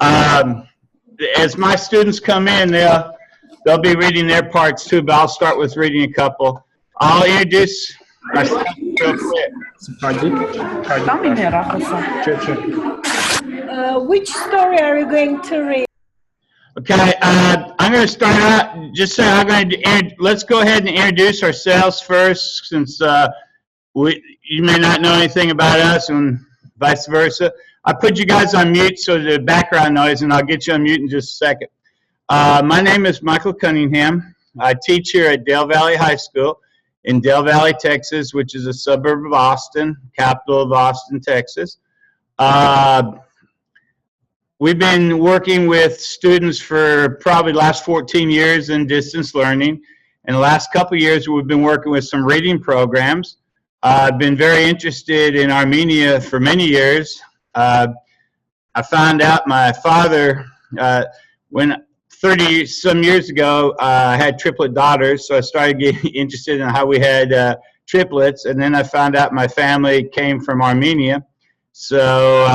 Um, as my students come in, they'll be reading their parts too, but I'll start with reading a couple. I'll introduce myself real quick. Which story are you going to read? Okay, I'm going to start out. Just say let's go ahead and introduce ourselves first, since you may not know anything about us, and vice versa. I put you guys on mute so the background noise, and I'll get you on mute in just a second. My name is Michael Cunningham. I teach here at Dale Valley High School in Dale Valley, Texas, which is a suburb of Austin, capital of Austin, Texas. We've been working with students for probably the last 14 years in distance learning. In the last couple of years, we've been working with some reading programs. I've been very interested in Armenia for many years. I found out my father, when 30 some years ago, I had triplet daughters, so I started getting interested in how we had triplets, and then I found out my family came from Armenia. So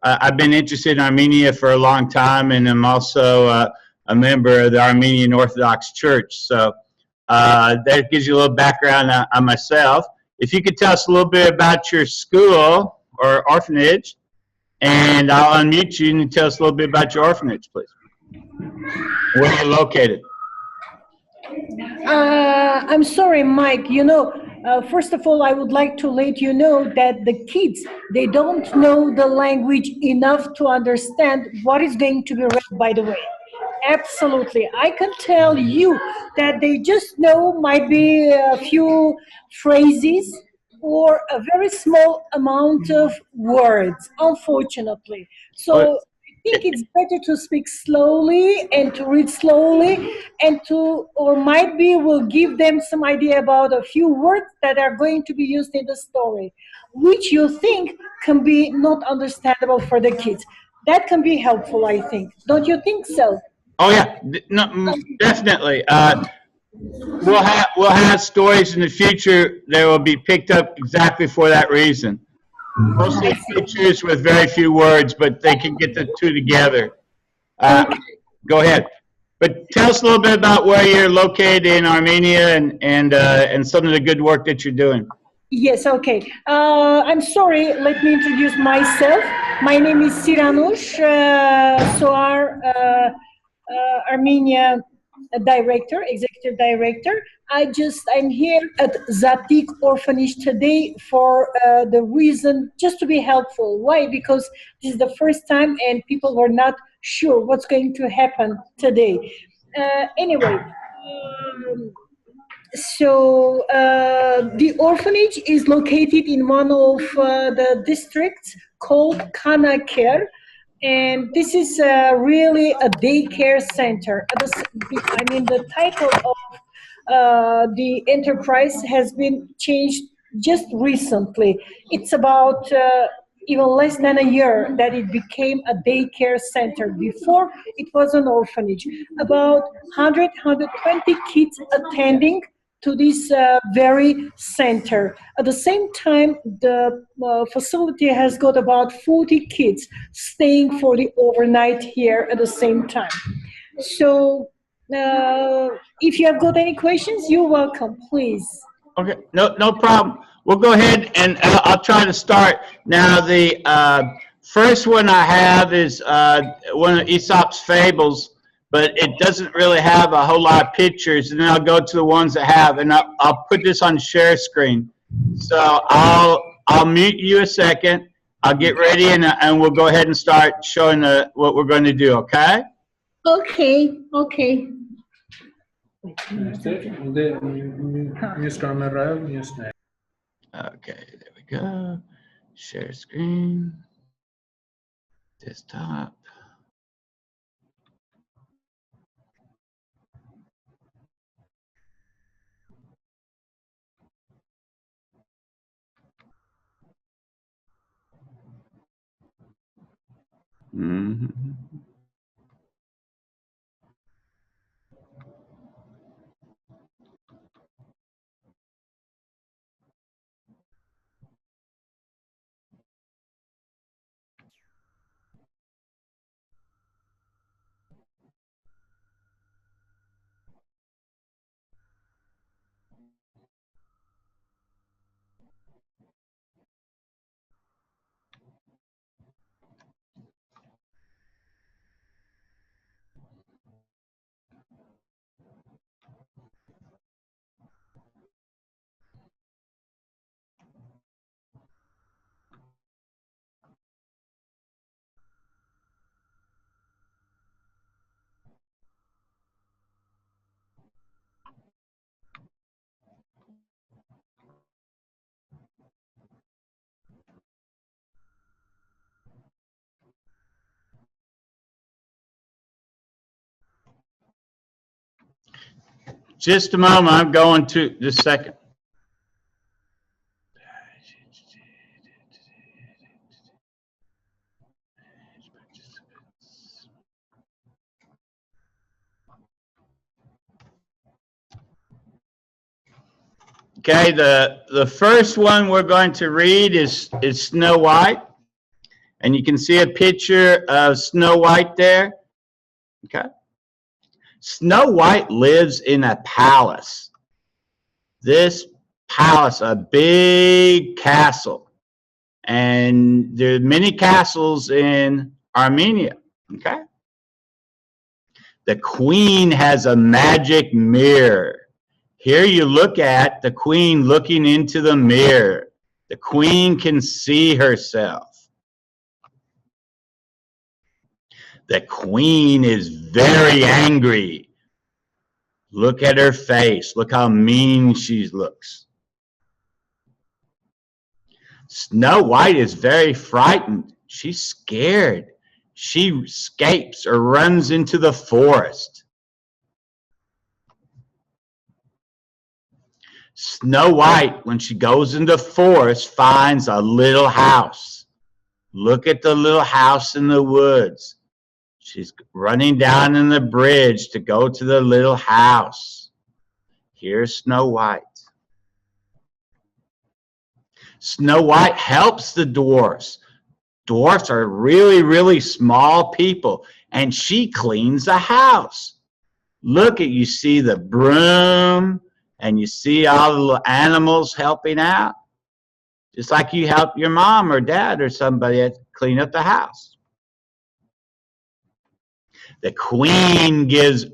I've been interested in Armenia for a long time, and I'm also a member of the Armenian Orthodox Church. So that gives you a little background on myself. If you could tell us a little bit about your school or orphanage, and I'll unmute you and tell us a little bit about your orphanage, please. Where you're located. I'm sorry, Mike. First of all, I would like to let you know that the kids, they don't know the language enough to understand what is going to be read, by the way. Absolutely. I can tell you that they just know might be a few phrases or a very small amount of words, unfortunately. So I think it's better to speak slowly and to read slowly and or might be will give them some idea about a few words that are going to be used in the story, which you think can be not understandable for the kids. That can be helpful, I think. Don't you think so? Oh yeah, no, definitely. We'll have stories in the future that will be picked up exactly for that reason. Mostly pictures with very few words, but they can get the two together. Go ahead. But tell us a little bit about where you're located in Armenia and some of the good work that you're doing. Yes, okay. I'm sorry, let me introduce myself. My name is Siranush, SOAR Armenia director, executive director. I'm here at Zatik Orphanage today for the reason just to be helpful. Why? Because this is the first time and people were not sure what's going to happen today. Anyway, the orphanage is located in one of the districts called Kanaker, and this is really a daycare center. The title of the enterprise has been changed just recently. It's about even less than a year that it became a daycare center. Before, it was an orphanage. About 100, 120 kids attending to this very center. At the same time, the facility has got about 40 kids staying for the overnight here at the same time. So if you have got any questions, you're welcome, please. Okay, no problem. We'll go ahead and I'll try to start. Now, the first one I have is one of Aesop's fables, but it doesn't really have a whole lot of pictures. And then I'll go to the ones that have, and I'll put this on share screen. So I'll mute you a second. I'll get ready, and we'll go ahead and start showing what we're going to do, okay? Okay. Okay, there we go. Share screen. Desktop. Mm-hmm. Just a moment, I'm going to, just a second. Okay, the first one we're going to read is Snow White. And you can see a picture of Snow White there. Okay. Snow White lives in a palace. This palace, a big castle. And there are many castles in Armenia. Okay. The queen has a magic mirror. Here you look at the queen looking into the mirror. The queen can see herself. The queen is very angry. Look at her face. Look how mean she looks. Snow White is very frightened. She's scared. She escapes or runs into the forest. Snow White, when she goes into the forest, finds a little house. Look at the little house in the woods. She's running down in the bridge to go to the little house. Here's Snow White. Snow White helps the dwarfs. Dwarfs are really, really small people, and she cleans the house. Look at, you see the broom, and you see all the little animals helping out. Just like you help your mom or dad or somebody clean up the house. The queen gives,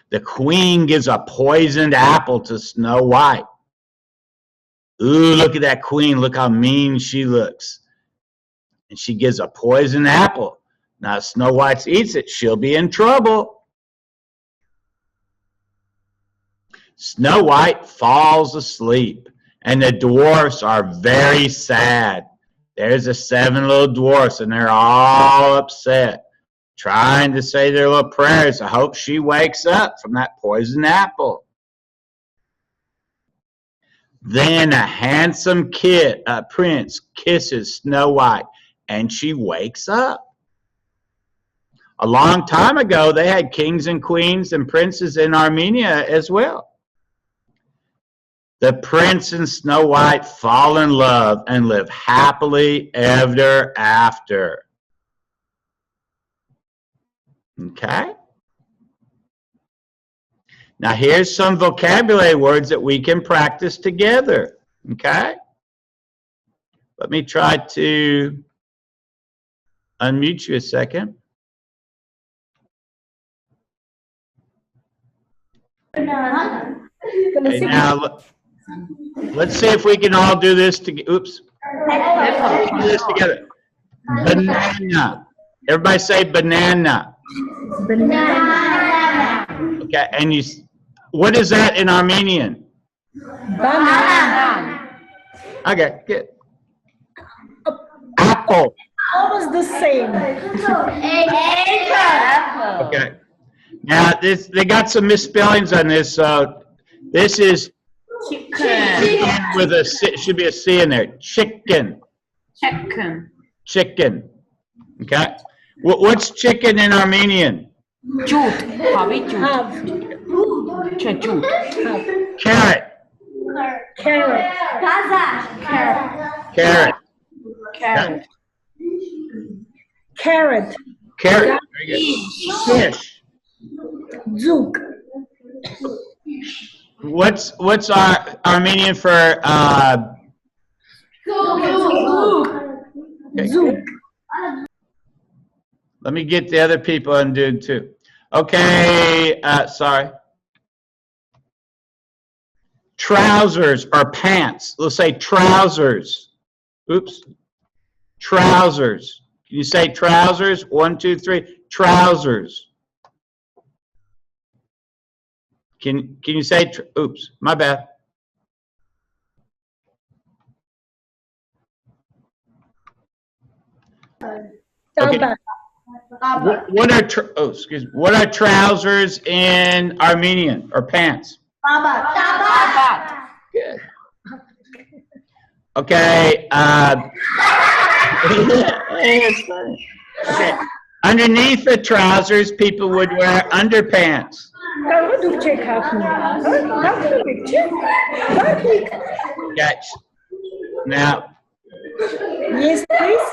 the queen gives a poisoned apple to Snow White. Ooh, look at that queen. Look how mean she looks. And she gives a poisoned apple. Now, if Snow White eats it, she'll be in trouble. Snow White falls asleep, and the dwarfs are very sad. There's the 7 little dwarfs, and they're all upset, trying to say their little prayers. I hope she wakes up from that poisoned apple. Then a handsome prince kisses Snow White, and she wakes up. A long time ago, they had kings and queens and princes in Armenia as well. The prince and Snow White fall in love and live happily ever after. Okay? Now here's some vocabulary words that we can practice together. Okay? Let me try to unmute you a second. Okay, now let's see if we can all do this together. Oops. Do this together. Banana. Everybody say banana. Banana. Okay, and what is that in Armenian? Banana. Okay, good. Apple. Almost the same. Okay. Now they got some misspellings on this. So this is chicken with a C, should be a C in there. Chicken. Chicken. Chicken. Okay. What's chicken in Armenian? Jut. Havi jut. Jut. Carrot. Carrot. Carrot. Carrot. Carrot. Carrot. Very good. Fish. Zug. What's our Armenian for okay. Zoom. Let me get the other people and do it too. Okay, sorry. Trousers or pants. Let's say trousers. Oops. Trousers. Can you say trousers? 1, 2, 3. Trousers. Can you say, oops, my bad. Okay. What are what are trousers in Armenian or pants? Good. Okay. Okay. Underneath the trousers, people would wear underpants. Gotcha. Now. Yes, please.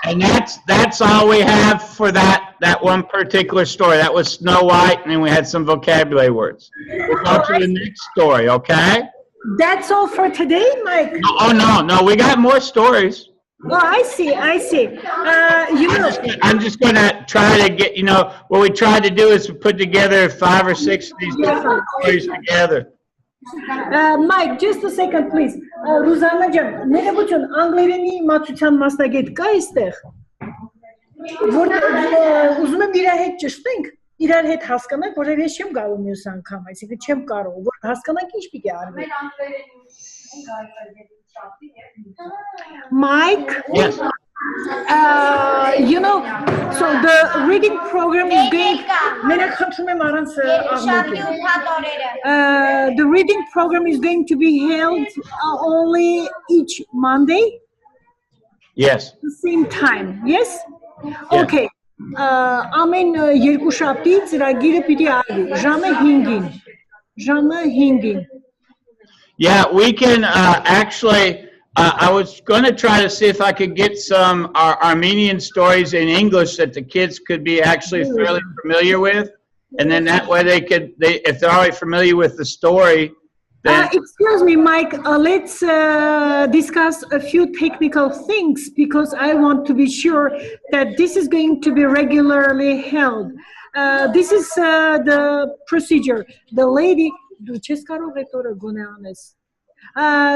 And that's all we have for that one particular story. That was Snow White, and then we had some vocabulary words. We'll go to the next story, okay? That's all for today, Mike. Oh no, we got more stories. Oh, I see. I'm just gonna try to get, what we tried to do is put together 5 or 6 of these different stories together. Mike, just a second, please. Ռուզաննա ջան, ներողություն, անգլերենի մատուցան մասնագետ կա այստեղ։ Որ ուզում եմ իր հետ ճշտենք, իրար հետ հասկանանք, որովհետև ես չեմ գալու մյուս անգամ, այսինքն չեմ կարող, որ հասկանանք ինչ պիտի արվի։ Mike? Yes. So the reading program is going. The reading program is going to be held only each Monday. Yes. At the same time. Yes. Yeah. Okay. Ամեն երկու շաբթի ծրագիրը պիտի արվի ժամը 5-ին։ Ժամը 5-ին։ Yeah, we can actually. I was going to try to see if I could get some Armenian stories in English that the kids could be actually fairly familiar with, and then that way if they're already familiar with the story. Then excuse me, Mike. Let's discuss a few technical things because I want to be sure that this is going to be regularly held. This is the procedure. The lady.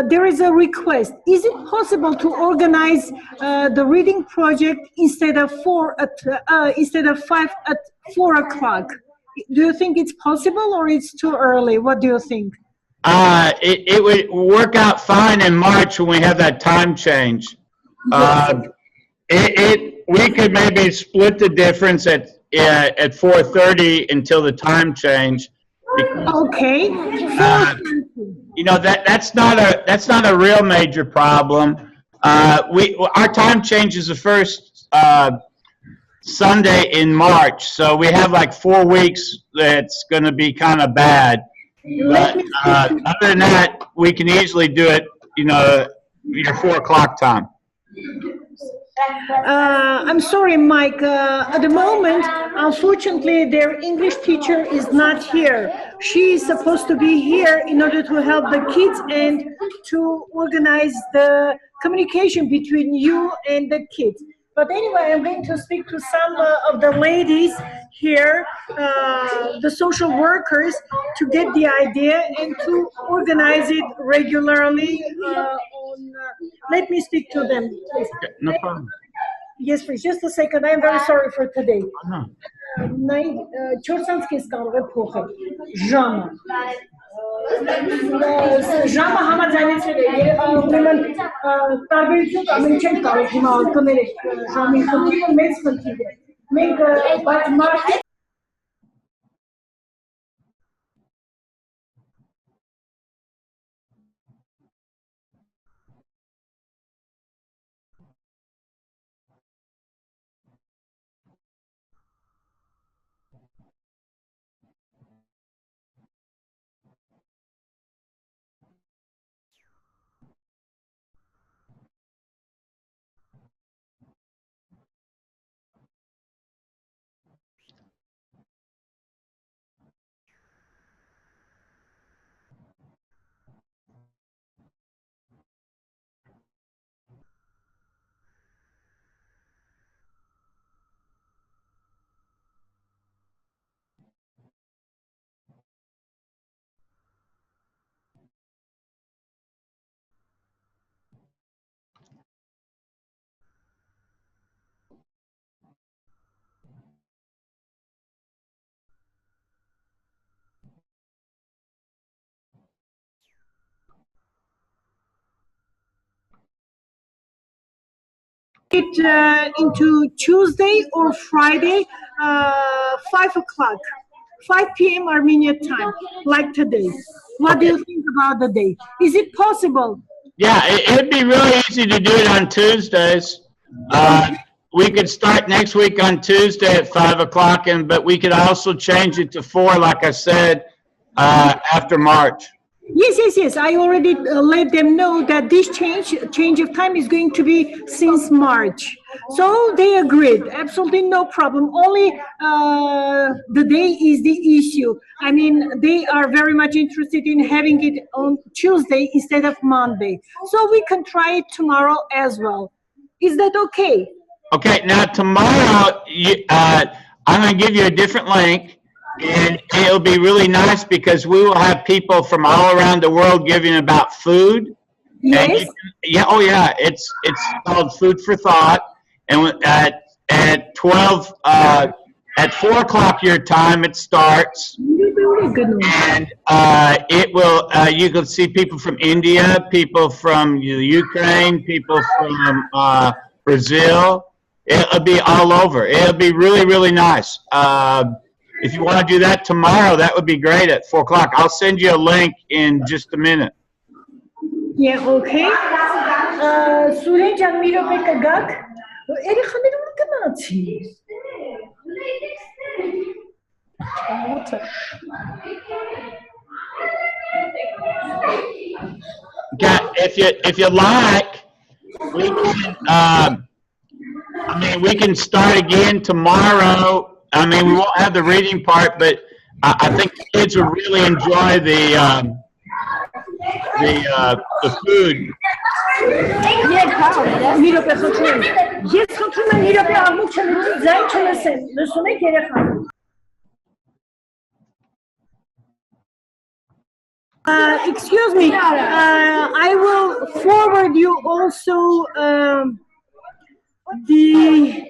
There is a request. Is it possible to organize the reading project instead of 5 at 4 o'clock? Do you think it's possible or it's too early? What do you think? It would work out fine in March when we have that time change. We could maybe split the difference at 4:30 until the time change. Okay. That's not a real major problem. Our time change is the first Sunday in March, so we have like 4 weeks that's going to be kind of bad. But other than that, we can easily do it. Your 4 o'clock time. I'm sorry, Mike. At the moment, unfortunately, their English teacher is not here. She is supposed to be here in order to help the kids and to organize the communication between you and the kids. But anyway, I'm going to speak to some of the ladies here, the social workers, to get the idea and to organize it regularly. Let me speak to them, please. No problem. Yes, please. Just a second. I'm very sorry for today. No. Ժամը համաձայնեցրել է, ուրեմն տարբերություն կա, մենք չենք կարող հիմա կներեք ժամի խնդիրը մեծ խնդիր է։ Մենք բայց մարդ it into Tuesday or Friday, 5 o'clock, 5 p.m. Armenian time, like today. What do you think about the day? Is it possible? Yeah, it'd be really easy to do it on Tuesdays. We could start next week on Tuesday at 5 o'clock, but we could also change it to 4, like I said, after March. Yes. I already let them know that this change of time is going to be since March. So they agreed. Absolutely no problem. Only the day is the issue. I mean, they are very much interested in having it on Tuesday instead of Monday. So we can try it tomorrow as well. Is that okay? Okay, now tomorrow, I'm going to give you a different link, and it'll be really nice because we will have people from all around the world giving about food. Yes. It's called Food for Thought, and at 12 at 4 o'clock your time it starts, and it will you can see people from India, people from Ukraine, people from Brazil. It'll be all over. It'll be really, really nice. If you want to do that tomorrow, that would be great at 4 o'clock. I'll send you a link in just a minute. Yeah, okay. Surejan miro pe kagak. Eri khamir kanati. Okay, if you like, we can. We can start again tomorrow. We won't have the reading part, but I think the kids will really enjoy the food. Excuse me, I will forward you also the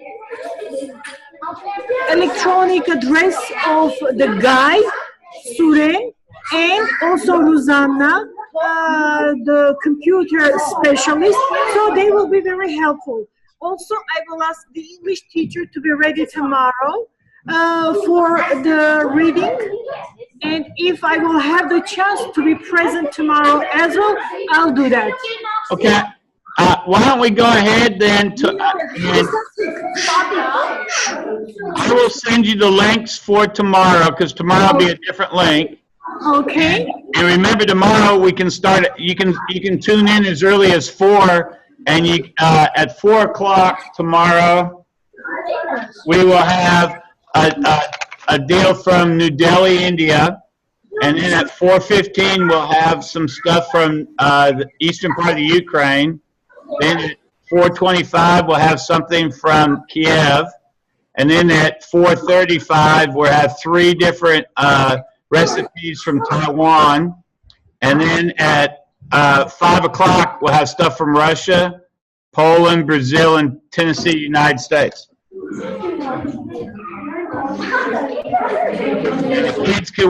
electronic address of the guy, Suren, and also Rosanna, the computer specialist, so they will be very helpful. Also, I will ask the English teacher to be ready tomorrow for the reading, and if I will have the chance to be present tomorrow as well, I'll do that. Okay. Why don't we go ahead then I will send you the links for tomorrow, because tomorrow will be a different link. Okay. And remember, tomorrow we can start. You can tune in as early as 4, and at 4 o'clock tomorrow we will have a deal from New Delhi, India, and then at 4:15 we'll have some stuff from the eastern part of the Ukraine. Then at 4:25 we'll have something from Kiev, and then at 4:35 we'll have 3 different recipes from Taiwan, and then at 5 o'clock we'll have stuff from Russia, Poland, Brazil, and Tennessee, United States. The kids can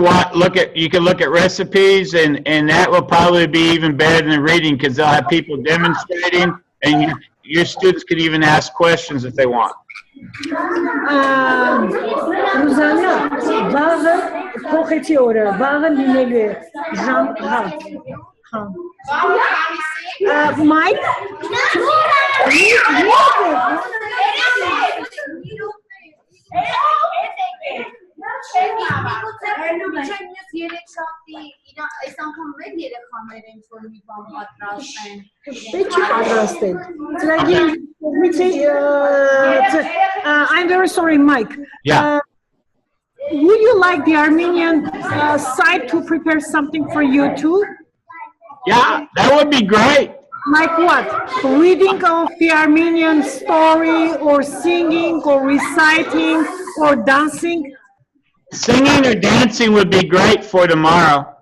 look at recipes, and that will probably be even better than reading, because they'll have people demonstrating, and your students can even ask questions if they want. Rosanna, Mike? I'm very sorry, Mike. Yeah. Would you like the Armenian side to prepare something for you too? Yeah, that would be great. Like what? Reading of the Armenian story, or singing, or reciting, or dancing? Singing or dancing would be great for tomorrow.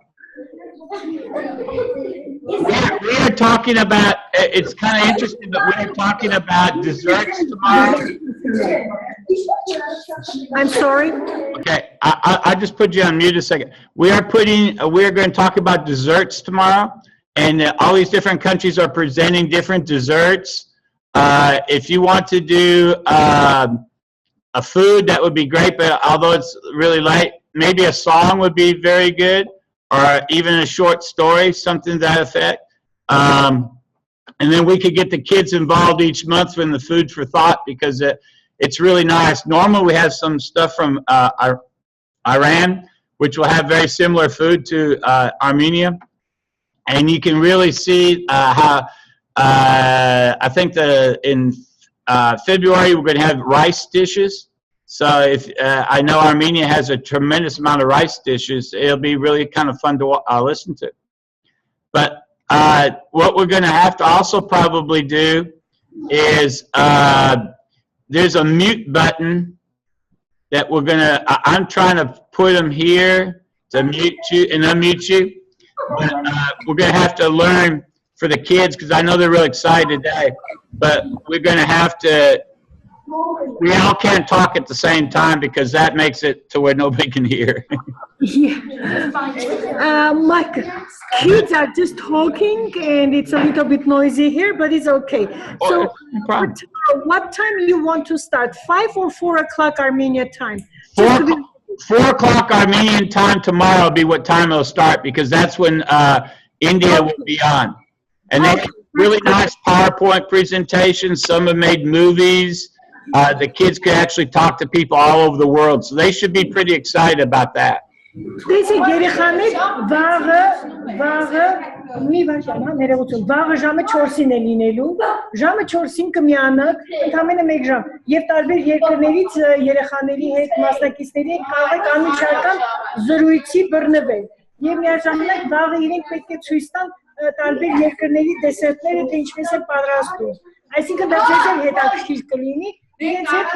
We are talking about, it's kind of interesting, but we are talking about desserts tomorrow. I'm sorry? Okay, I just put you on mute a second. We are going to talk about desserts tomorrow, and all these different countries are presenting different desserts. If you want to do a food, that would be great, but although it's really late, maybe a song would be very good, or even a short story, something to that effect. And then we could get the kids involved each month in the Food for Thought, because it's really nice. Normally we have some stuff from Iran, which will have very similar food to Armenia. And you can really see how, I think in February we're going to have rice dishes. So if I know Armenia has a tremendous amount of rice dishes, it'll be really kind of fun to listen to. But what we're going to have to also probably do is there's a mute button that we're going to, I'm trying to put them here to mute you and unmute you. But we're going to have to learn for the kids, because I know they're really excited today, but we're going to have to, we all can't talk at the same time, because that makes it to where nobody can hear. Yeah. My kids are just talking, and it's a little bit noisy here, but it's okay. So, what time you want to start? 5 or 4 o'clock Armenia time? 4 o'clock Armenian time tomorrow will be what time it'll start, because that's when India will be on. And they have really nice PowerPoint presentations. Some have made movies. The kids can actually talk to people all over the world. So they should be pretty excited about that. Վաղը ժամը 4-ին է լինելու, ժամը 4-ին կմիանաք, ընդամենը 1 ժամ, եւ տարբեր երկրներից երեխաների հետ, մասնակիցների հետ կարող եք անմիջական զրույցի բռնվել։ Եվ միաժամանակ վաղը իրենք պետք է ցույց տան տարբեր երկրների դեսերտները, թե ինչպես են պատրաստում։ Այսինքն դա ձեզ հետաքրքիր կլինի, իրենց հետ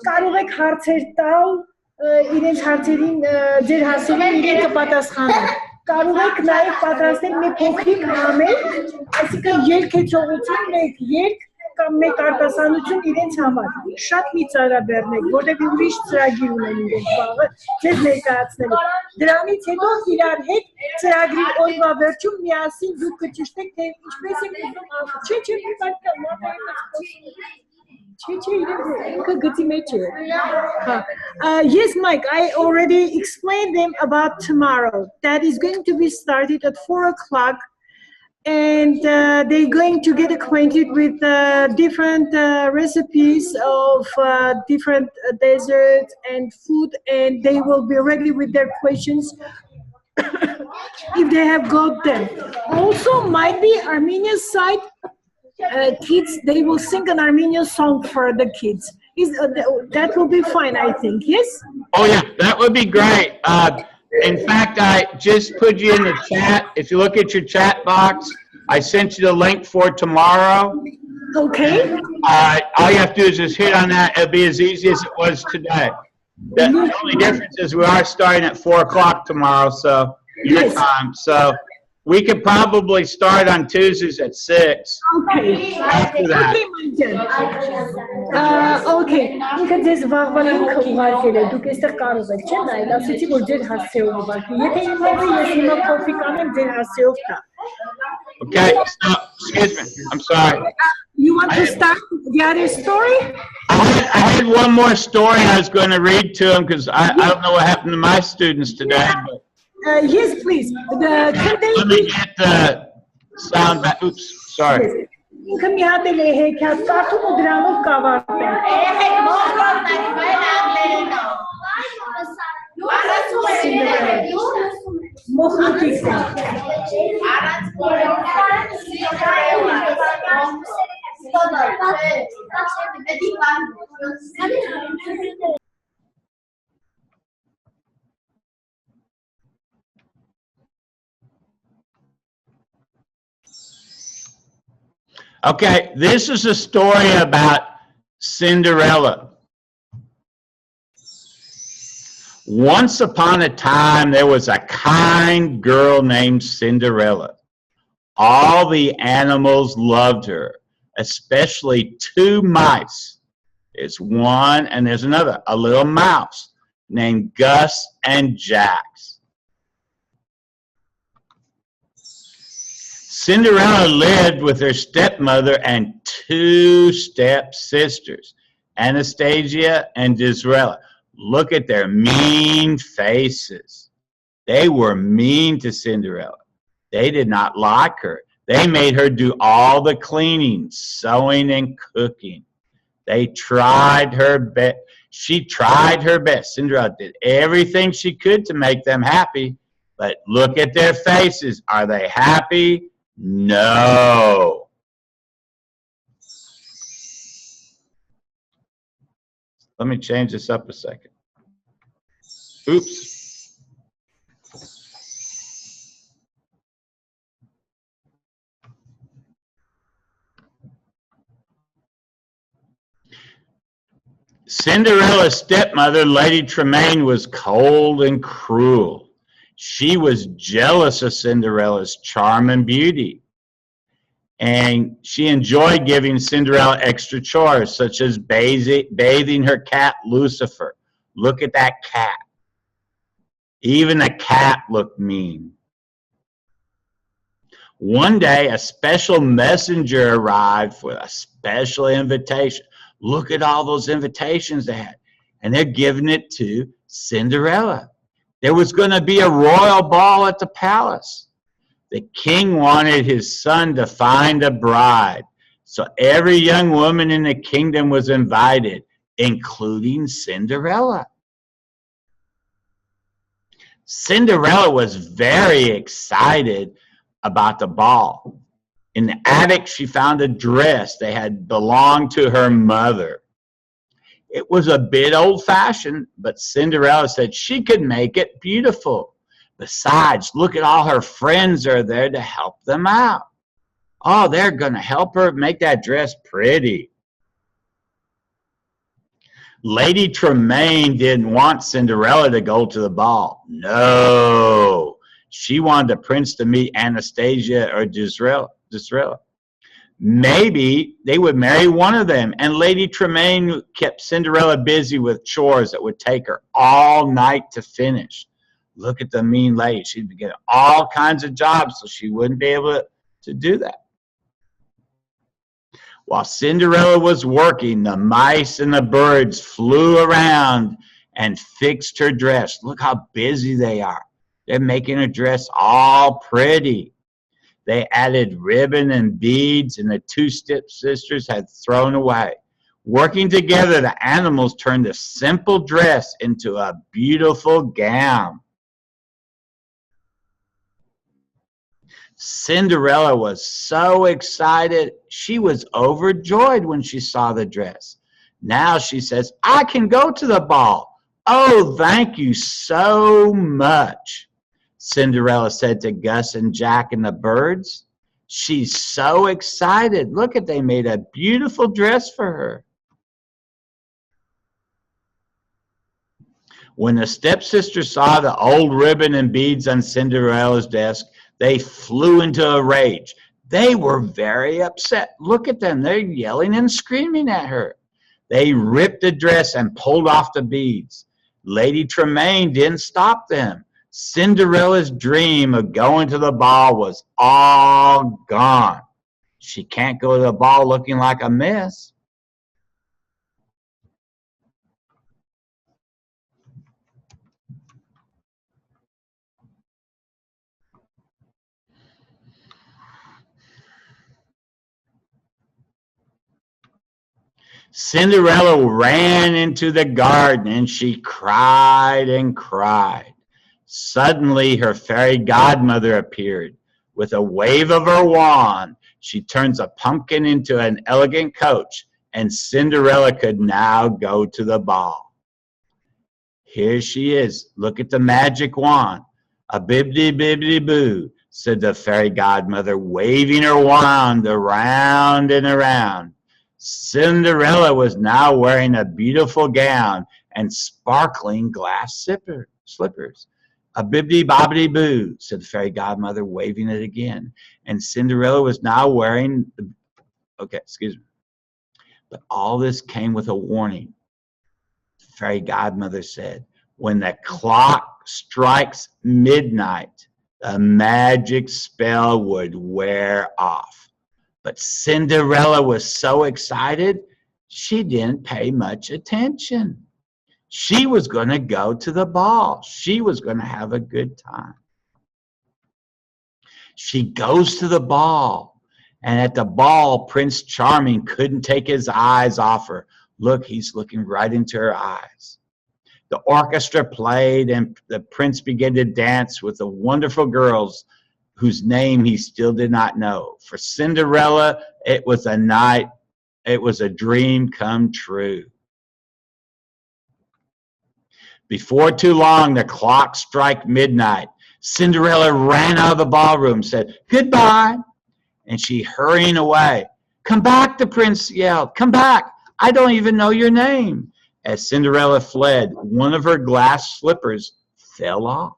կարող եք հարցեր տալ, իրենց հարցերին, ձեր հարցերին իրենք կպատասխանեն։ Կարող եք նաև պատրաստել մի փոքրիկ համեր, այսինքն երգեցողություն, մեկ երգ կամ մեկ արտասանություն իրենց համար։ Շատ մի ծրաբեռնեք, որտեղ ուրիշ ծրագիր ունեն իրենք վաղը ձեզ ներկայացնելու։ Դրանից հետո իրար հետ ծրագրի օրվա վերջում միասին դուք կճշտեք, թե ինչպես եք ուզում։ Չէ, մի բան կա, Yes, Mike, I already explained them about tomorrow. That is going to be started at 4 o'clock, and they're going to get acquainted with different recipes of different desserts and food, and they will be ready with their questions if they have got them. Also, might be Armenia's side. Kids, they will sing an Armenian song for the kids. That will be fine, I think, yes? Oh, yeah, that would be great. In fact, I just put you in the chat. If you look at your chat box, I sent you the link for tomorrow. Okay. All you have to do is just hit on that. It'll be as easy as it was today. The only difference is we are starting at 4 o'clock tomorrow, so your time. So we could probably start on Tuesdays at 6. Okay. After that. Okay. Ինքը ձեզ վաղվանին կուղարկել է, դուք էստեղ կարող եք, չէ՞, նայել, ասեցի, որ ձեր հասցեով ուղարկի։ Եթե իմ հետ ես հիմա փոքրիկ անեմ, ձեր հասցեով կա։ Okay, so, excuse me, I'm sorry. You want to start the other story? I had one more story I was going to read to them, because I don't know what happened to my students today, but yes, please. let me get the sound back. Oops, sorry. Okay, this is a story about Cinderella. Once upon a time, there was a kind girl named Cinderella. All the animals loved her, especially 2 mice. There's one and there's another, a little mouse named Gus and Jax. Cinderella lived with her stepmother and two stepsisters, Anastasia and Cinderella. Look at their mean faces. They were mean to Cinderella. They did not like her. They made her do all the cleaning, sewing, and cooking. They tried her best. She tried her best. Cinderella did everything she could to make them happy. But look at their faces. Are they happy? No. Let me change this up a second. Oops. Cinderella's stepmother, Lady Tremaine, was cold and cruel. She was jealous of Cinderella's charm and beauty. And she enjoyed giving Cinderella extra chores, such as bathing her cat, Lucifer. Look at that cat. Even the cat looked mean. One day, a special messenger arrived with a special invitation. Look at all those invitations they had. And they're giving it to Cinderella. There was going to be a royal ball at the palace. The king wanted his son to find a bride. So every young woman in the kingdom was invited, including Cinderella. Cinderella was very excited about the ball. In the attic, she found a dress that had belonged to her mother. It was a bit old-fashioned, but Cinderella said she could make it beautiful. Besides, look at all her friends are there to help them out. Oh, they're going to help her make that dress pretty. Lady Tremaine didn't want Cinderella to go to the ball. No. She wanted the prince to meet Anastasia or Cinderella. Maybe they would marry one of them, and Lady Tremaine kept Cinderella busy with chores that would take her all night to finish. Look at the mean lady. She'd be getting all kinds of jobs, so she wouldn't be able to do that. While Cinderella was working, the mice and the birds flew around and fixed her dress. Look how busy they are. They're making her dress all pretty. They added ribbon and beads, and the two stepsisters had thrown away. Working together, the animals turned a simple dress into a beautiful gown. Cinderella was so excited. She was overjoyed when she saw the dress. Now she says, I can go to the ball. Oh, thank you so much, Cinderella said to Gus and Jack and the birds. She's so excited. Look at, they made a beautiful dress for her. When the stepsisters saw the old ribbon and beads on Cinderella's desk, they flew into a rage. They were very upset. Look at them. They're yelling and screaming at her. They ripped the dress and pulled off the beads. Lady Tremaine didn't stop them. Cinderella's dream of going to the ball was all gone. She can't go to the ball looking like a mess. Cinderella ran into the garden and she cried and cried. Suddenly, her fairy godmother appeared. With a wave of her wand, she turns a pumpkin into an elegant coach, and Cinderella could now go to the ball. Here she is. Look at the magic wand. A bibbidi-bibbidi-boo, said the fairy godmother, waving her wand around and around. Cinderella was now wearing a beautiful gown and sparkling glass slippers. A bibbidi-bobbidi-boo, said the fairy godmother, waving it again. And Cinderella was now wearing, But all this came with a warning. The fairy godmother said, when the clock strikes midnight, the magic spell would wear off. But Cinderella was so excited, she didn't pay much attention. She was going to go to the ball. She was going to have a good time. She goes to the ball, and at the ball, Prince Charming couldn't take his eyes off her. Look, he's looking right into her eyes. The orchestra played, and the prince began to dance with the wonderful girls whose name he still did not know. For Cinderella, it was a dream come true. Before too long, the clock struck midnight. Cinderella ran out of the ballroom, said, "Goodbye," and she hurrying away. "Come back," the prince yelled. "Come back. I don't even know your name." As Cinderella fled, one of her glass slippers fell off.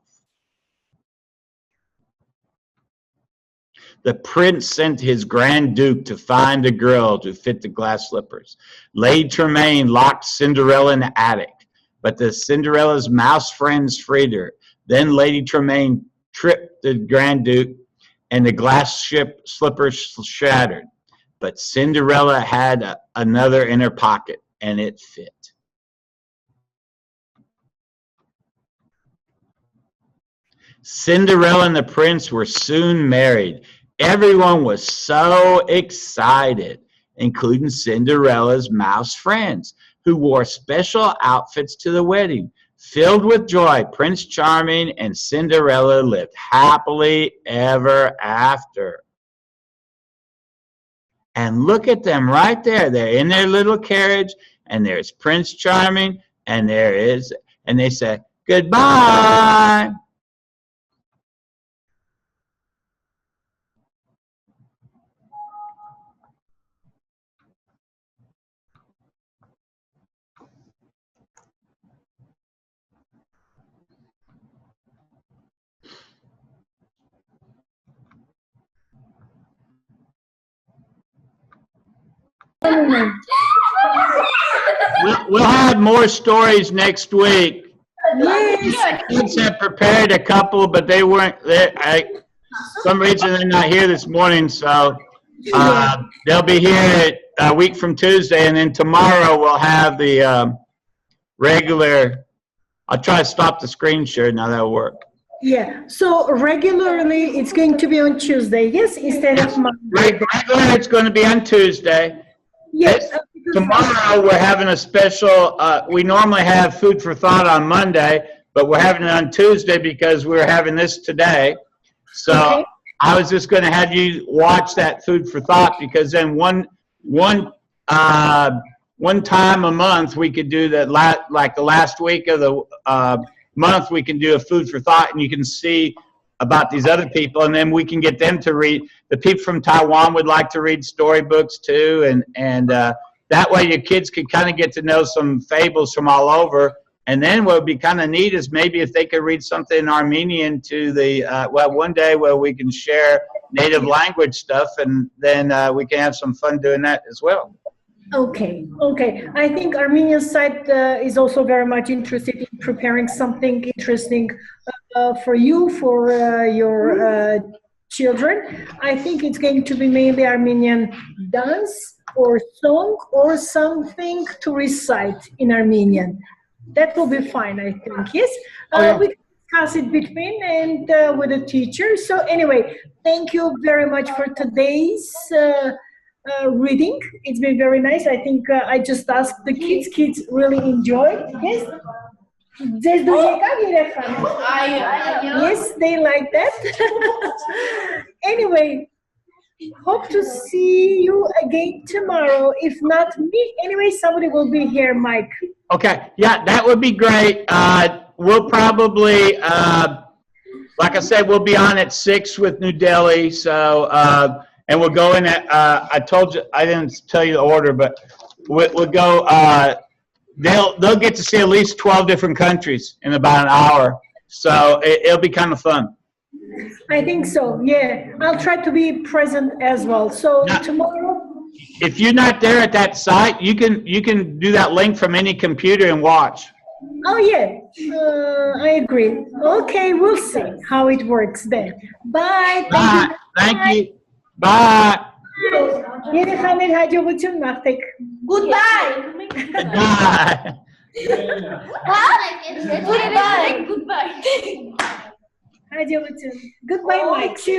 The prince sent his Grand Duke to find a girl to fit the glass slippers. Lady Tremaine locked Cinderella in the attic, but the Cinderella's mouse friends freed her. Then Lady Tremaine tripped the Grand Duke, and the glass slippers shattered. But Cinderella had another in her pocket, and it fit. Cinderella and the prince were soon married. Everyone was so excited, including Cinderella's mouse friends, who wore special outfits to the wedding. Filled with joy, Prince Charming and Cinderella lived happily ever after. And look at them right there. They're in their little carriage, and there's Prince Charming, and they say, "Goodbye." We'll have more stories next week. Yes. Kids have prepared a couple, but they weren't there. Some reason they're not here this morning, so they'll be here a week from Tuesday, and then tomorrow we'll have the regular. I'll try to stop the screen share. Now that'll work. Yeah. So regularly, it's going to be on Tuesday. Yes, instead of Monday. Regular, it's going to be on Tuesday. Yes. Tomorrow we're having a special, we normally have food for thought on Monday, but we're having it on Tuesday because we're having this today. So okay. I was just going to have you watch that food for thought, because then one time a month we could do that, like the last week of the month we can do a food for thought, and you can see about these other people, and then we can get them to read. The people from Taiwan would like to read storybooks too, and that way your kids could kind of get to know some fables from all over. And then what would be kind of neat is maybe if they could read something in Armenian to the, one day where we can share native language stuff, and then we can have some fun doing that as well. Okay. I think Armenian side is also very much interested in preparing something interesting for you, for your children. I think it's going to be mainly Armenian dance or song or something to recite in Armenian. That will be fine, I think. Yes. We can discuss it between and with the teacher. So anyway, thank you very much for today's reading. It's been very nice. I think I just asked the kids. Kids really enjoyed. Yes. Yes, they like that. Anyway, hope to see you again tomorrow. If not me, anyway, somebody will be here, Mike. Okay. Yeah, that would be great. We'll probably, like I said, we'll be on at 6 with New Delhi. So, and we'll go in at, I told you, I didn't tell you the order, but we'll go, they'll get to see at least 12 different countries in about an hour. So it'll be kind of fun. I think so, yeah. I'll try to be present as well. So now, tomorrow. If you're not there at that site, you can do that link from any computer and watch. Oh yeah, I agree. Okay, we'll see how it works then. Bye. Bye. Thank you. Bye. Yeni Hanel Hacı Buçun Naktek. Goodbye. Bye. Goodbye. Goodbye. Hacı Buçun. Goodbye, Mike. See you.